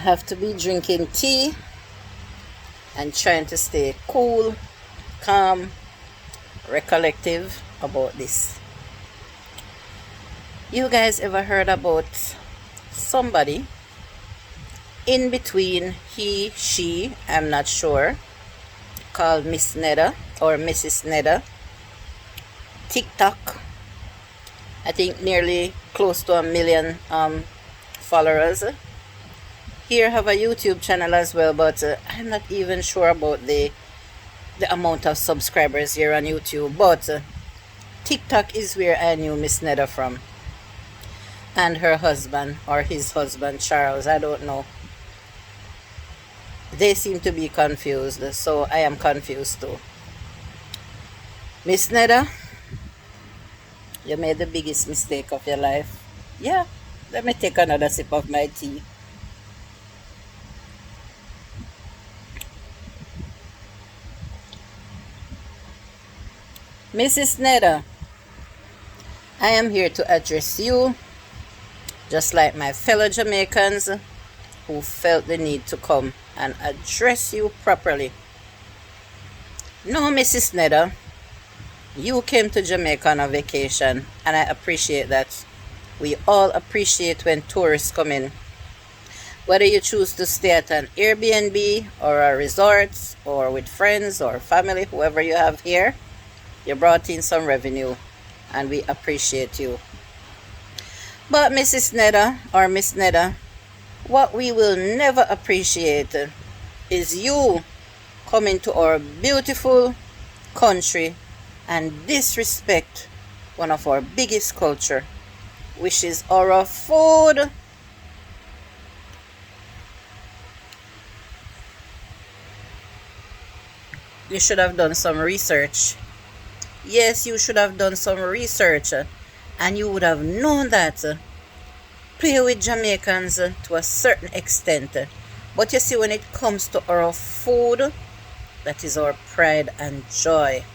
have to be drinking tea and trying to stay cool, calm, recollective about this. You guys ever heard about somebody in between he, she, I'm not sure, called Miss Neda or Mrs. Neda? TikTok, I think nearly close to 1 million followers. Here have a YouTube channel as well, but I'm not even sure about the amount of subscribers here on YouTube. But TikTok is where I knew Miss Neda from, and her husband, or his husband Charles, I don't know. They seem to be confused, so I am confused too. Miss Neda, you made the biggest mistake of your life. Yeah, let me take another sip of my tea. Mrs. Neda, I am here to address you just like my fellow Jamaicans who felt the need to come and address you properly. No, Mrs. Neda, you came to Jamaica on a vacation, and I appreciate that. We all appreciate when tourists come in. Whether you choose to stay at an Airbnb or a resort or with friends or family, whoever you have here, you brought in some revenue, and we appreciate you. But Mrs. Neda or Miss Neda, what we will never appreciate is you coming to our beautiful country and disrespect one of our biggest culture, which is our food. You should have done some research. Yes, you should have done some research, and you would have known that play with Jamaicans to a certain extent. But you see, when it comes to our food, that is our pride and joy.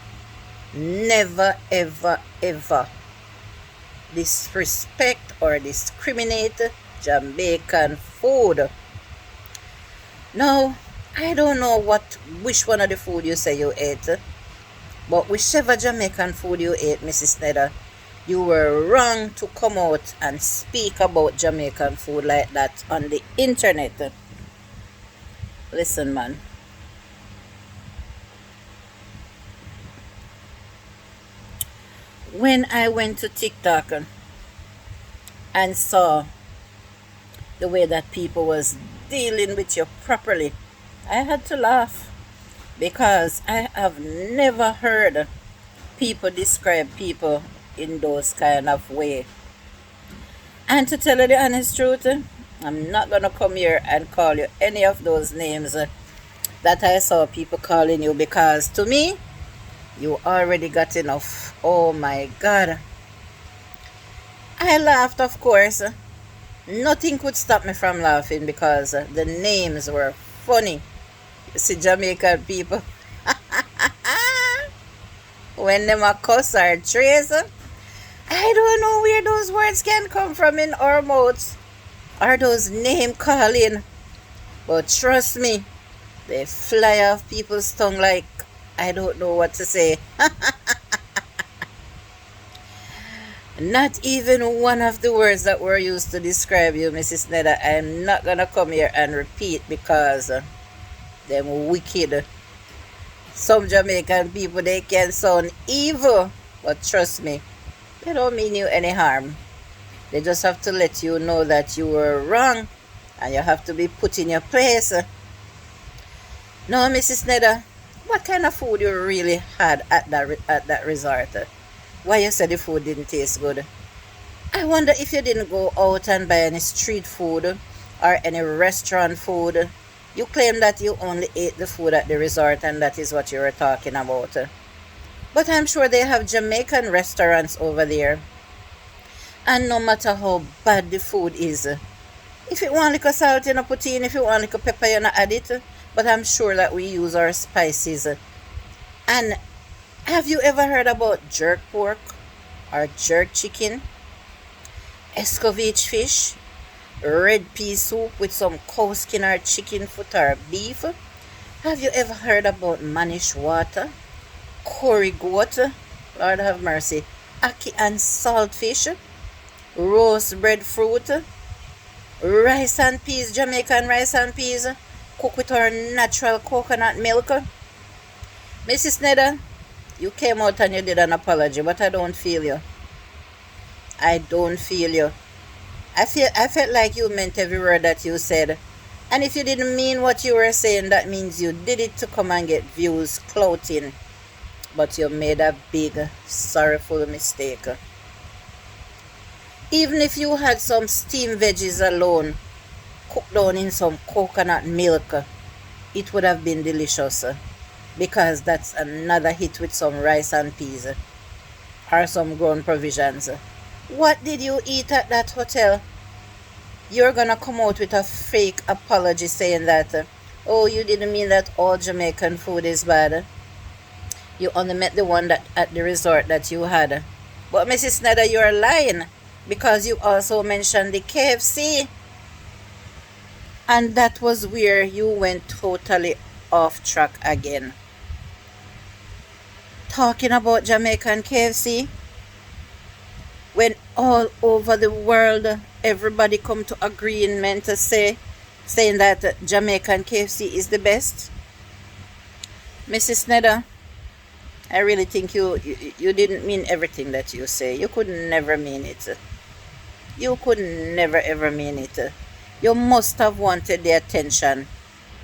Never, ever, ever disrespect or discriminate Jamaican food. Now, I don't know which one of the food you say you ate, but whichever Jamaican food you ate, Mrs. Neda, you were wrong to come out and speak about Jamaican food like that on the internet. Listen, man. When I went to TikTok and saw the way that people was dealing with you properly, I had to laugh, because I have never heard people describe people in those kind of way. And to tell you the honest truth, I'm not gonna come here and call you any of those names that I saw people calling you, because to me, you already got enough. Oh my God. I laughed, of course. Nothing could stop me from laughing, because the names were funny. You see, Jamaican people, when them a cuss or trace, I don't know where those words can come from in our mouths, or those name calling. But trust me, they fly off people's tongue like I don't know what to say. Not even one of the words that were used to describe you, Mrs. Neda, I'm not gonna come here and repeat, because them wicked. Some Jamaican people, they can sound evil, but trust me, they don't mean you any harm. They just have to let you know that you were wrong, and you have to be put in your place. No, Mrs. Neda, what kind of food you really had at that resort? Why you said the food didn't taste good? I wonder if you didn't go out and buy any street food or any restaurant food. You claim that you only ate the food at the resort, and that is what you were talking about. But I'm sure they have Jamaican restaurants over there. And no matter how bad the food is, if you want little salt, you put in. If you want little pepper, you add it. But I'm sure that we use our spices. And have you ever heard about jerk pork or jerk chicken? Escovitch fish? red pea soup with some cow skin or chicken foot or beef? Have you ever heard about manish water, curry goat, Lord have mercy, ackee and saltfish, roast breadfruit, rice and peas, Jamaican rice and peas, cooked with our natural coconut milk? Mrs. Neda, you came out and you did an apology, but I don't feel you. I don't feel you. I felt like you meant every word that you said. And if you didn't mean what you were saying, that means you did it to come and get views, clout. But you made a big, sorrowful mistake. Even if you had some steamed veggies alone, cooked down in some coconut milk, it would have been delicious. Because that's another hit with some rice and peas or some grown provisions. What did you eat at that hotel? You're gonna come out with a fake apology saying that, oh, you didn't mean that all Jamaican food is bad. You only meant the one that at the resort that you had. But Mrs. Neda, you're lying because you also mentioned the KFC. And that was where you went totally off track again. Talking about Jamaican KFC, when all over the world everybody come to agreement to saying that Jamaican KFC is the best. Mrs. Neda, I really think you didn't mean everything that you say. You could never mean it. You could never ever mean it. You must have wanted the attention.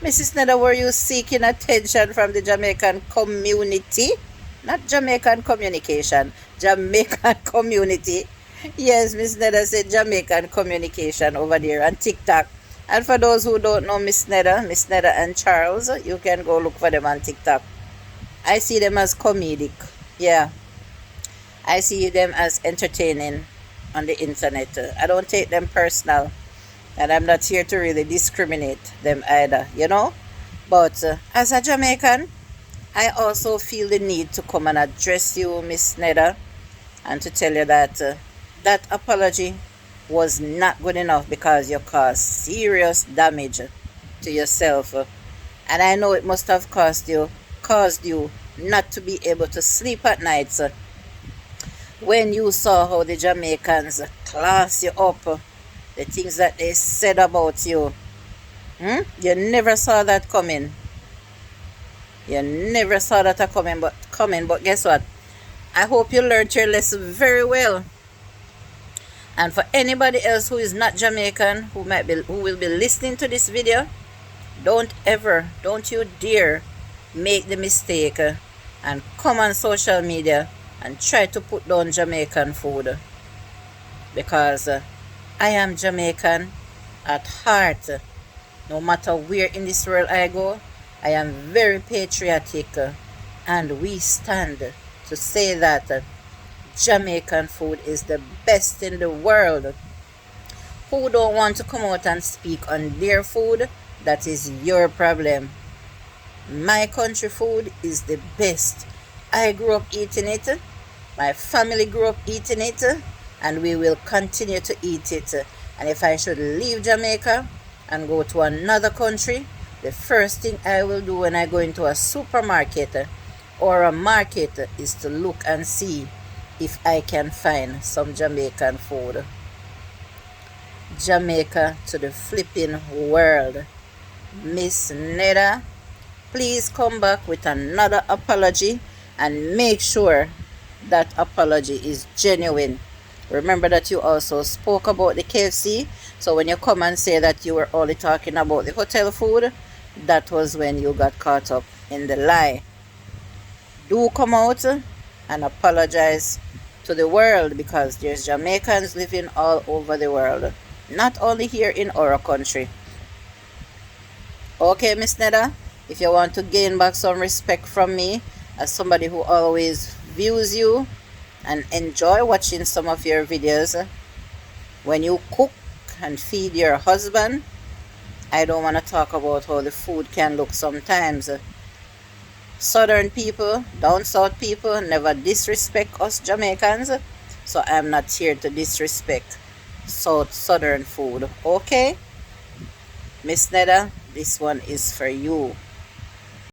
Mrs. Neda, were you seeking attention from the Jamaican community? Not Jamaican communication, Jamaican community. Yes, Miss Neda said Jamaican communication over there on TikTok. And for those who don't know Miss Neda and Charles, you can go look for them on TikTok. I see them as comedic. Yeah. I see them as entertaining on the internet. I don't take them personal. And I'm not here to really discriminate them either, you know? But as a Jamaican, I also feel the need to come and address you, Miss Neda, and to tell you that that apology was not good enough because you caused serious damage to yourself. And I know it must have caused you not to be able to sleep at night when you saw how the Jamaicans class you up, the things that they said about you. You never saw that coming. You never saw that coming, but guess what? I hope you learned your lesson very well. And for anybody else who is not Jamaican, who will be listening to this video, don't you dare make the mistake and come on social media and try to put down Jamaican food. Because I am Jamaican at heart. No matter where in this world I go, I am very patriotic, and we stand to say that Jamaican food is the best in the world. Who don't want to come out and speak on their food, that is your problem. My country food is the best. I grew up eating it, my family grew up eating it, and we will continue to eat it. And if I should leave Jamaica and go to another country, the first thing I will do when I go into a supermarket or a market is to look and see if I can find some Jamaican food. Jamaica to the flipping world. Miss Neda, please come back with another apology and make sure that apology is genuine. Remember that you also spoke about the KFC, so when you come and say that you were only talking about the hotel food, that was when you got caught up in the lie. Do come out and apologize to the world, because there's Jamaicans living all over the world, not only here in our country. Okay, Miss Neda, if you want to gain back some respect from me as somebody who always views you and enjoy watching some of your videos, when you cook and feed your husband, I don't want to talk about how the food can look sometimes. Southern people, down south people never disrespect us Jamaicans, so I'm not here to disrespect. southern food. Okay, Miss Neda, this one is for you.